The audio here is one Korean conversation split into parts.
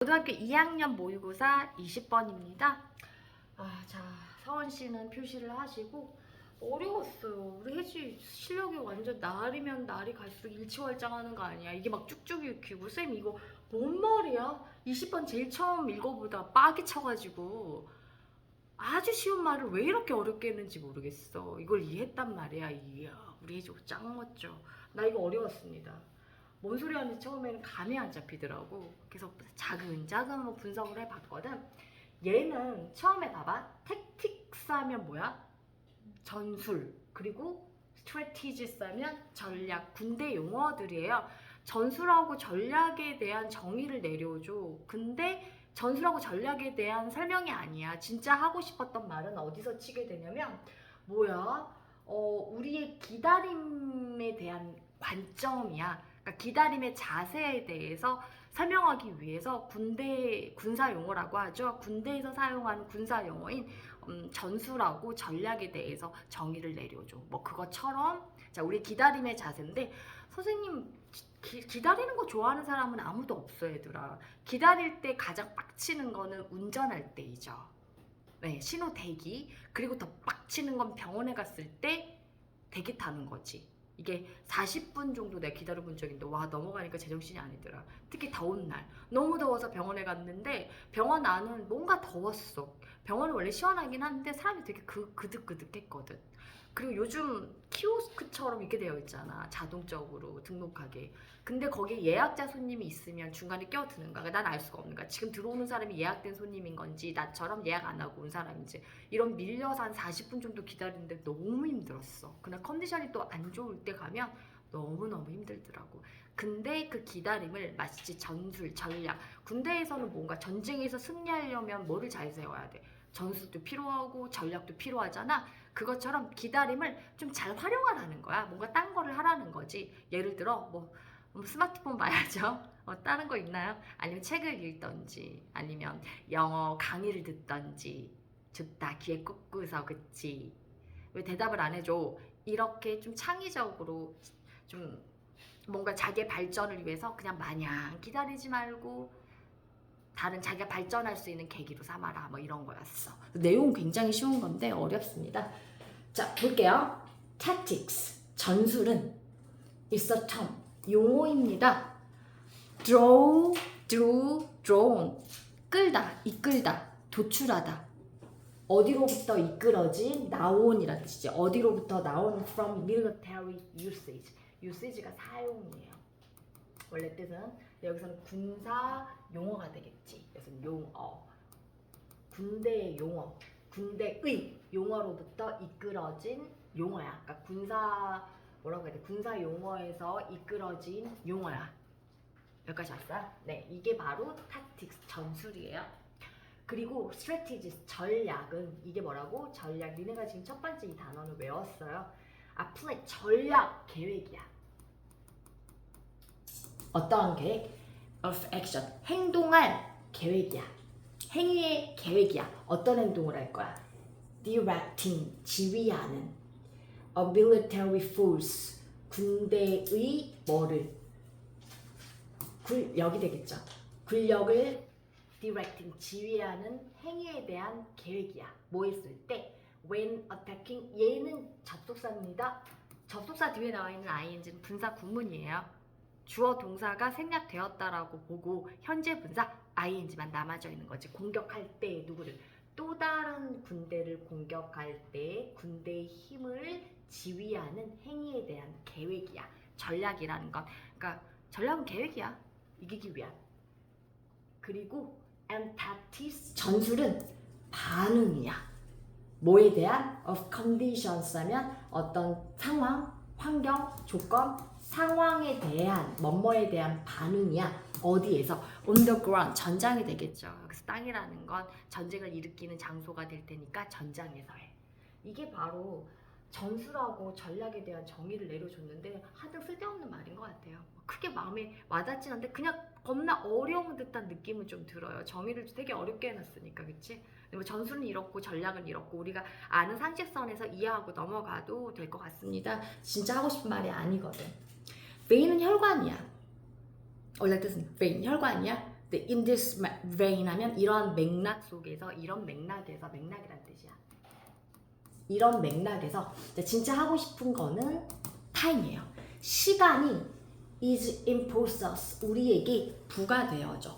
고등학교 2학년 모의고사 20번입니다. 자, 서원 씨는 표시를 하시고 어려웠어요. 우리 혜지 실력이 완전 날이면 날이 갈수록 일치월장하는 거 아니야? 이게 막 쭉쭉 익히고 쌤 이거 뭔 말이야? 20번 제일 처음 읽어보다 빡이 쳐가지고 아주 쉬운 말을 왜 이렇게 어렵게 했는지 모르겠어. 이걸 이해했단 말이야. 이야, 우리 혜지 짱 멋져. 나 이거 어려웠습니다. 뭔 소리 하는지 처음에는 감이 안 잡히더라고. 그래서 자근자근 분석을 해봤거든. 얘는 처음에 봐봐. 택틱스 하면 뭐야? 전술. 그리고 스트래티지스 하면 전략. 군대 용어들이에요. 전술하고 전략에 대한 정의를 내려줘. 근데 전술하고 전략에 대한 설명이 아니야. 진짜 하고 싶었던 말은 어디서 치게 되냐면 뭐야? 우리의 기다림에 대한 관점이야. 그러니까 기다림의 자세에 대해서 설명하기 위해서 군사 용어라고 하죠. 군대에서 사용하는 군사 용어인 전술하고 전략에 대해서 정의를 내려줘. 뭐 그것처럼 자, 우리 기다림의 자세인데 선생님 기다리는 거 좋아하는 사람은 아무도 없어 얘들아. 기다릴 때 가장 빡치는 거는 운전할 때이죠. 네, 신호 대기. 그리고 더 빡치는 건 병원에 갔을 때 대기 타는 거지. 이게 40분 정도 내가 기다려본 적인데 와 넘어가니까 제정신이 아니더라. 특히 더운 날 너무 더워서 병원에 갔는데 병원 안은 뭔가 더웠어. 병원은 원래 시원하긴 한데 사람이 되게 그득그득했거든. 그리고 요즘 키오스크처럼 이렇게 되어 있잖아. 자동적으로 등록하게. 근데 거기에 예약자 손님이 있으면 중간에 껴드는가? 난 알 수가 없는 거야. 지금 들어오는 사람이 예약된 손님인 건지 나처럼 예약 안 하고 온 사람인지 이런 밀려서 한 40분 정도 기다리는데 너무 힘들었어. 그날 컨디션이 또 안 좋을 때 가면 너무너무 힘들더라고. 근데 그 기다림을 마치 전술, 전략. 군대에서는 뭔가 전쟁에서 승리하려면 뭐를 잘 세워야 돼? 전술도 필요하고 전략도 필요하잖아. 그것처럼 기다림을 좀 잘 활용하라는 거야. 뭔가 딴 거를 하라는 거지. 예를 들어 뭐 스마트폰 봐야죠. 다른 거 있나요? 아니면 책을 읽던지 아니면 영어 강의를 듣던지. 좋다. 귀에 꽂고서 그치. 왜 대답을 안 해줘? 이렇게 좀 창의적으로 좀 뭔가 자기의 발전을 위해서 그냥 마냥 기다리지 말고 다른 자기가 발전할 수 있는 계기로 삼아라. 뭐 이런 거였어. 내용은 굉장히 쉬운 건데 어렵습니다. 자, 볼게요. Tactics, 전술은 is a term, 용어입니다. Draw, drew, drawn, 끌다, 이끌다, 도출하다. 어디로부터 이끌어진, 나온이라는 뜻이지. 어디로부터 나온 from military usage. usage가 사용이에요. 원래 뜻은 여기서는 군사 용어가 되겠지. 그래서 용어, 군대의 용어, 군대의 용어로부터 이끌어진 용어야. 그러니까 군사 뭐라고 해야 돼? 군사 용어에서 이끌어진 용어야. 여기까지 왔어요? 네, 이게 바로 tactics 전술이에요. 그리고 strategies 전략은 이게 뭐라고? 전략. 니네가 지금 첫 번째 이 단어는 외웠어요. plan 전략 계획이야. 어떠한 계획? of action 행동할 계획이야. 행위의 계획이야. 어떤 행동을 할 거야? directing 지휘하는 a military force 군대의 뭐를 군력이 되겠죠. 군력을 directing 지휘하는 행위에 대한 계획이야. 뭐 했을 때 when attacking 얘는 접속사입니다. 접속사 뒤에 나와 있는 ing는 분사 구문이에요. 주어 동사가 생략되었다라고 보고 현재 분사 ing만 남아져 있는 거지. 공격할 때 누구를? 또 다른 군대를 공격할 때 군대의 힘을 지휘하는 행위에 대한 계획이야. 전략이라는 건. 그러니까 전략은 계획이야. 이기기 위한. 그리고 tactics 전술은 반응이야. 뭐에 대한? of conditions 하면 어떤 상황, 환경, 조건, 상황에 대한 뭐뭐에 대한 반응이야. 어디에서? on the ground 전장이 되겠죠. 그래서 땅이라는 건 전쟁을 일으키는 장소가 될 테니까 전장에서 해. 이게 바로 전술하고 전략에 대한 정의를 내려줬는데 하등 쓸데없는 말인 것 같아요. 크게 마음에 와닿진 않는데 그냥 겁나 어려운 듯한 느낌은 좀 들어요. 정의를 되게 어렵게 해놨으니까, 그치? 뭐 전술은 이렇고 전략은 이렇고 우리가 아는 상식선에서 이해하고 넘어가도 될 것 같습니다. 진짜 하고 싶은 말이 아니거든. ve인은 혈관이야. 원래 뜻은 vein 혈관이야. in this vein 하면 이런 맥락 속에서, 이런 맥락에서, 맥락이란 뜻이야. 이런 맥락에서 진짜 하고 싶은 거는 타임이에요. 시간이 is imposed us, 우리에게 부여되어져.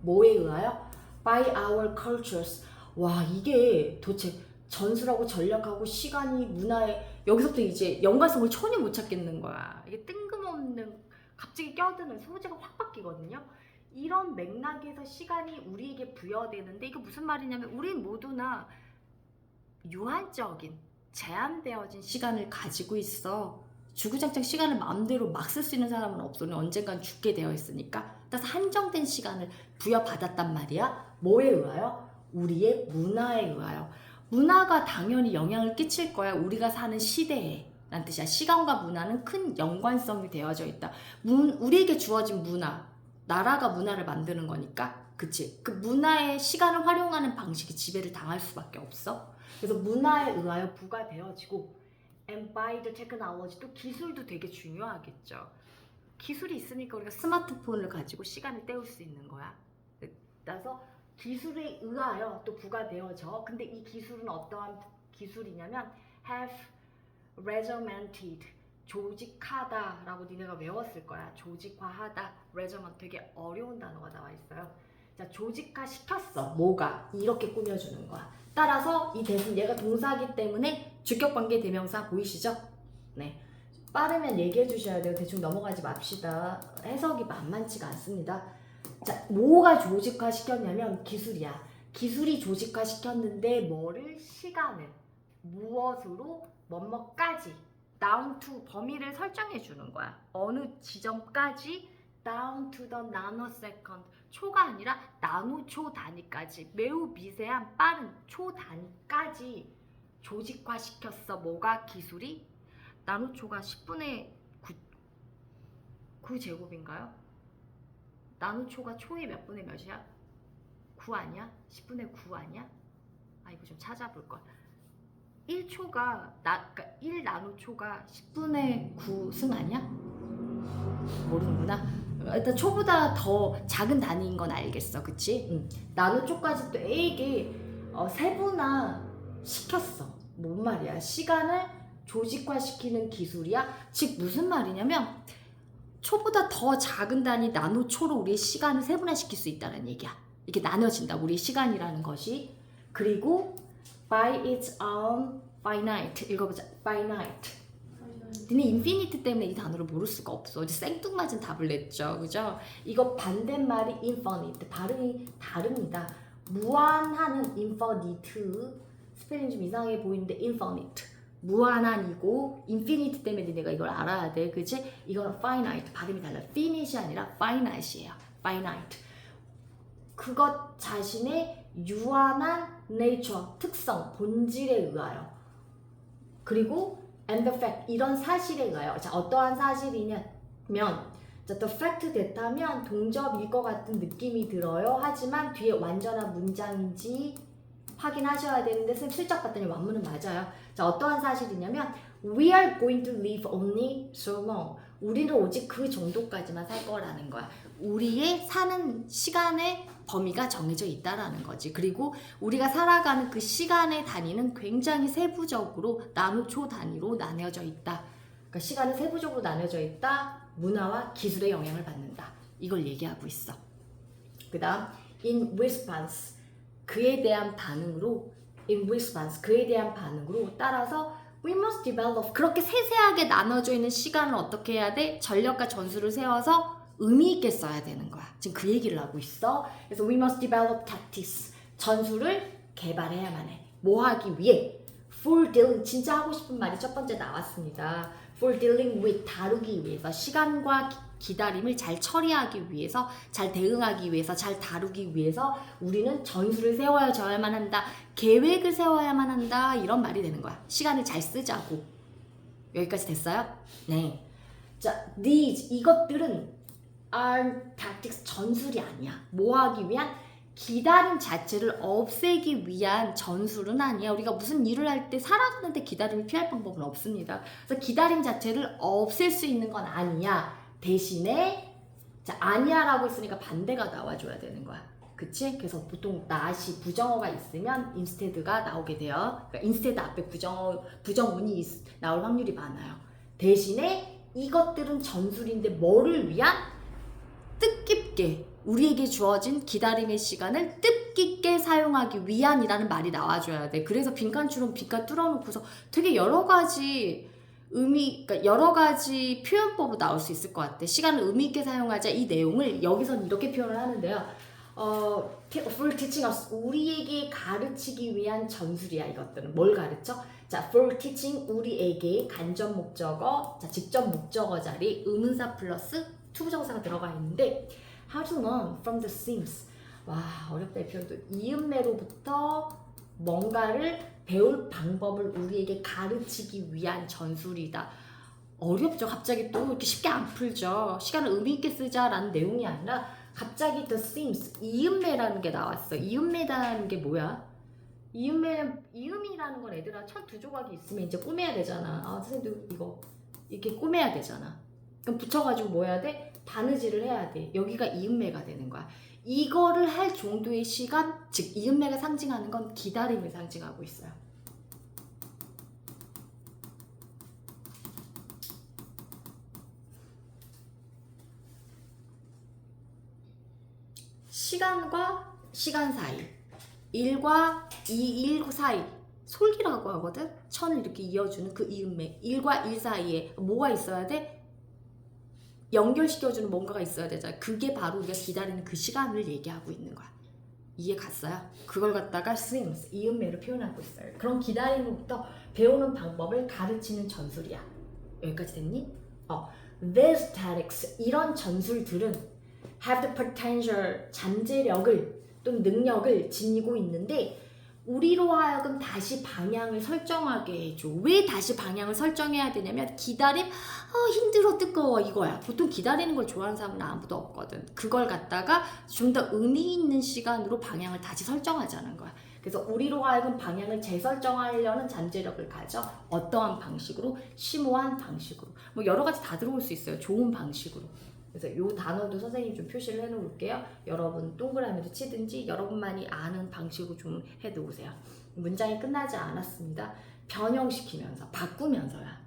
뭐에 의하여? By our cultures. 와, 이게 도대체 전술하고 전략하고 시간이 문화에, 여기서부터 이제 연관성을 전혀 못 찾겠는 거야. 이게 뜬금없는, 갑자기 껴드는 소재가 확 바뀌거든요. 이런 맥락에서 시간이 우리에게 부여되는데, 이게 무슨 말이냐면 우리 모두나 유한적인, 제한되어진 시간을 가지고 있어. 주구장창 시간을 마음대로 막 쓸 수 있는 사람은 없어. 언젠간 죽게 되어 있으니까. 따라서 한정된 시간을 부여받았단 말이야. 뭐에 의하여? 우리의 문화에 의하여. 문화가 당연히 영향을 끼칠 거야. 우리가 사는 시대에 란 뜻이야. 시간과 문화는 큰 연관성이 되어져 있다. 우리에게 주어진 문화, 나라가 문화를 만드는 거니까, 그치? 그 문화의 시간을 활용하는 방식이 지배를 당할 수밖에 없어. 그래서 문화에 의하여 부과되어지고, and by the technology, 또 기술도 되게 중요하겠죠. 기술이 있으니까 우리가 스마트폰을 가지고 시간을 때울 수 있는 거야. 그래서 기술에 의하여 또 부과되어져. 근데 이 기술은 어떠한 기술이냐면 have regimented, 조직하다라고 니네가 외웠을 거야. 조직화하다, regiment, 되게 어려운 단어가 나와 있어요. 자, 조직화 시켰어. 뭐가? 이렇게 꾸며주는 거야. 따라서 이 대신 얘가 동사이기 때문에 주격관계 대명사 보이시죠? 네. 빠르면 얘기해 주셔야 돼요. 대충 넘어가지 맙시다. 해석이 만만치가 않습니다. 자, 뭐가 조직화 시켰냐면 기술이야. 기술이 조직화 시켰는데 뭐를? 시간을. 무엇으로? 뭐뭐까지. down to, 범위를 설정해 주는 거야. 어느 지점까지? down to the nanosecond. 초가 아니라 나노초 단위까지. 매우 미세한 빠른 초 단위까지 조직화 시켰어. 뭐가? 기술이? 나노초가 10분의 9제곱인가요? 나노초가 초의 몇 분의 몇이야? 9 아니야? 10분의 9 아니야? 아, 이거 좀 찾아볼걸. 1초가, 그러니까 1나노초가 10분의 9승 아니야? 모르는구나. 일단 초보다 더 작은 단위인 건 알겠어. 그치? 나노초까지 또 A에게 세분화 시켰어. 뭔 말이야? 시간을 조직화시키는 기술이야. 즉 무슨 말이냐면 초보다 더 작은 단위 나노초로 우리의 시간을 세분화시킬 수 있다는 얘기야. 이렇게 나눠진다. 우리의 시간이라는 것이. 그리고 by its own finite. 읽어보자. finite. 니네 인피니트 때문에 이 단어를 모를 수가 없어. 이제 생뚱맞은 답을 냈죠. 그죠? 이거 반대말이 infinite. 발음이 다릅니다. 무한하는 infinite. 스펠링 좀 이상해 보이는데 infinite. 무한한이고 infinite 때문에 내가 이걸 알아야 돼. 그치? 이건 finite. 발음이 달라. finish이 아니라 finite이에요. finite. 그것 자신의 유한한 nature, 특성, 본질에 의하여. 그리고 and the fact, 이런 사실에 의하여. 자, 어떠한 사실이냐면, 자, the fact 됐다면 동접일 것 같은 느낌이 들어요. 하지만 뒤에 완전한 문장인지 확인하셔야 되는데 쌤 슬쩍 봤더니 완문은 맞아요. 자, 어떠한 사실이냐면 we are going to live only so long. 우리는 오직 그 정도까지만 살 거라는 거야. 우리의 사는 시간의 범위가 정해져 있다라는 거지. 그리고 우리가 살아가는 그 시간의 단위는 굉장히 세부적으로 나노초 단위로 나뉘어져 있다. 그러니까 시간은 세부적으로 나뉘어져 있다. 문화와 기술의 영향을 받는다. 이걸 얘기하고 있어. 그 다음 in response, 그에 대한 반응으로, in response, 그에 대한 반응으로 따라서 we must develop, 그렇게 세세하게 나눠져 있는 시간을 어떻게 해야 돼? 전력과 전술을 세워서 의미 있게 써야 되는 거야. 지금 그 얘기를 하고 있어. 그래서 we must develop tactics, 전술을 개발해야만 해. 뭐 하기 위해? for dealing, 진짜 하고 싶은 말이 첫 번째 나왔습니다. for dealing with, 다루기 위해서, 시간과 기다림을 잘 처리하기 위해서, 잘 대응하기 위해서, 잘 다루기 위해서 우리는 전술을 세워야만 한다. 계획을 세워야만 한다. 이런 말이 되는 거야. 시간을 잘 쓰자고. 여기까지 됐어요? 네. 자, these, 이것들은 are tactics, 전술이 아니야. 뭐 하기 위한? 기다림 자체를 없애기 위한 전술은 아니야. 우리가 무슨 일을 할 때 살아가는데 기다림을 피할 방법은 없습니다. 그래서 기다림 자체를 없앨 수 있는 건 아니야. 대신에 자, 아니야라고 했으니까 반대가 나와줘야 되는 거야. 그치? 그래서 보통 not이 부정어가 있으면 instead가 나오게 돼요. 그러니까 instead 앞에 부정문이 나올 확률이 많아요. 대신에 이것들은 전술인데 뭐를 위한? 뜻깊게 우리에게 주어진 기다림의 시간을 뜻깊게 사용하기 위한이라는 말이 나와줘야 돼. 그래서 빈칸처럼 빈칸 뚫어놓고서 되게 여러 가지 그러니까 여러 가지 표현법으로 나올 수 있을 것 같아. 시간을 의미 있게 사용하자 이 내용을 여기서는 이렇게 표현을 하는데요. For teaching us, 우리에게 가르치기 위한 전술이야. 이것들은 뭘 가르쳐? 자, for teaching, 우리에게 간접 목적어, 자, 직접 목적어 자리 의문사 플러스 투부정사가 들어가 있는데 how to learn from the themes. 와, 어렵다 이 표현도. 이음매로부터 뭔가를 배울 방법을 우리에게 가르치기 위한 전술이다. 어렵죠. 갑자기 또 이렇게 쉽게 안 풀죠. 시간을 의미 있게 쓰자라는 내용이 아니라 갑자기 the themes, 이음매라는 게 나왔어. 이음매라는 게 뭐야? 이음이라는 건 애들아 첫 두 조각이 있으면 이제 꼬매야 되잖아. 아, 선생님도 이거 이렇게 꼬매야 되잖아. 그럼 붙여가지고 뭐 해야 돼? 바느질을 해야 돼. 여기가 이음매가 되는 거야. 이거를 할 정도의 시간, 즉 이음매가 상징하는 건 기다림을 상징하고 있어요. 시간과 시간 사이, 일과 일 사이, 솔기라고 하거든? 천을 이렇게 이어주는 그 이음매. 일과 일 사이에 뭐가 있어야 돼? 연결시켜주는 뭔가가 있어야 되잖아. 그게 바로 우리가 기다리는 그 시간을 얘기하고 있는 거야. 이해 갔어요? 그걸 갖다가 themes, 이음매로 표현하고 있어요. 그런 기다림부터 배우는 방법을 가르치는 전술이야. 여기까지 됐니? These tactics, 이런 전술들은 have the potential, 잠재력을 또는 능력을 지니고 있는데 우리로 하여금 다시 방향을 설정하게 해줘. 왜 다시 방향을 설정해야 되냐면 기다림, 힘들어, 뜨거워 이거야. 보통 기다리는 걸 좋아하는 사람은 아무도 없거든. 그걸 갖다가 좀 더 의미 있는 시간으로 방향을 다시 설정하자는 거야. 그래서 우리로 하여금 방향을 재설정하려는 잠재력을 가져. 어떠한 방식으로? 심오한 방식으로. 뭐 여러 가지 다 들어올 수 있어요. 좋은 방식으로. 그래서 이 단어도 선생님 좀 표시를 해놓을게요. 여러분 동그라미도 치든지 여러분만이 아는 방식으로 좀 해놓으세요. 문장이 끝나지 않았습니다. 변형시키면서, 바꾸면서야.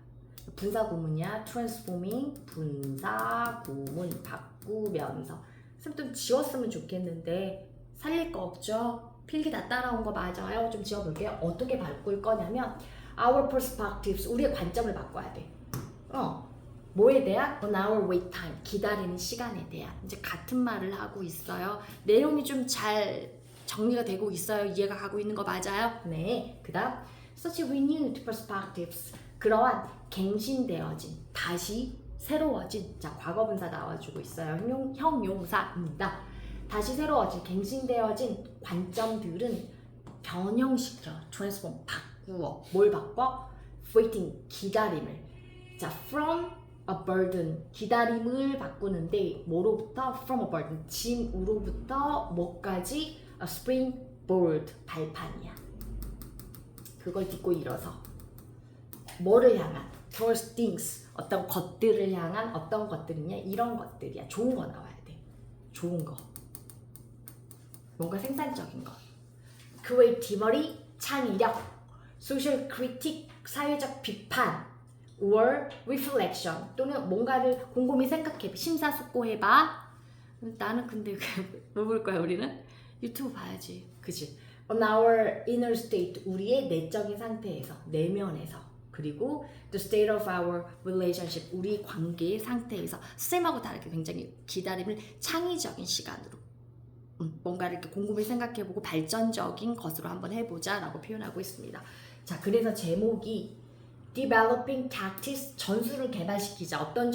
분사구문이야. transforming, 분사구문, 바꾸면서. 선생님 좀 지웠으면 좋겠는데 살릴 거 없죠? 필기 다 따라온 거 맞아요? 좀 지워볼게요. 어떻게 바꿀 거냐면 our perspectives, 우리의 관점을 바꿔야 돼. 뭐에 대한? On our wait time, 기다리는 시간에 대한. 이제 같은 말을 하고 있어요. 내용이 좀 잘 정리가 되고 있어요. 이해가 가고 있는 거 맞아요? 네. 그 다음 such renewed perspectives, 그러한 갱신되어진, 다시 새로워진, 자 과거분사 나와주고 있어요. 형용사입니다. 다시 새로워진, 갱신되어진 관점들은 변형시켜, transform, 바꾸어. 뭘 바꿔? waiting, 기다림을. 자, from a burden, 기다림을 바꾸는데 뭐로부터? from a burden, 짐으로부터 뭐까지? a springboard, 발판이야. 그걸 딛고 일어서 뭐를 향한? towards things, 어떤 것들을 향한. 어떤 것들이냐? 이런 것들이야. 좋은 거 나와야 돼. 좋은 거, 뭔가 생산적인 거. creativity, 창의력. social critique, 사회적 비판. or reflection, 또는 뭔가를 곰곰이 생각해, 심사숙고해봐. 나는 근데 뭐 볼 거야 우리는? 유튜브 봐야지, 그치? On our inner state, 우리의 내적인 상태에서, 내면에서. 그리고 the state of our relationship, 우리 관계의 상태에서. 쌤하고 다르게 굉장히 기다림을 창의적인 시간으로, 뭔가를 이렇게 곰곰이 생각해보고 발전적인 것으로 한번 해보자 라고 표현하고 있습니다. 자, 그래서 제목이 Developing Tactics, 전술을 개발시키자. 어떤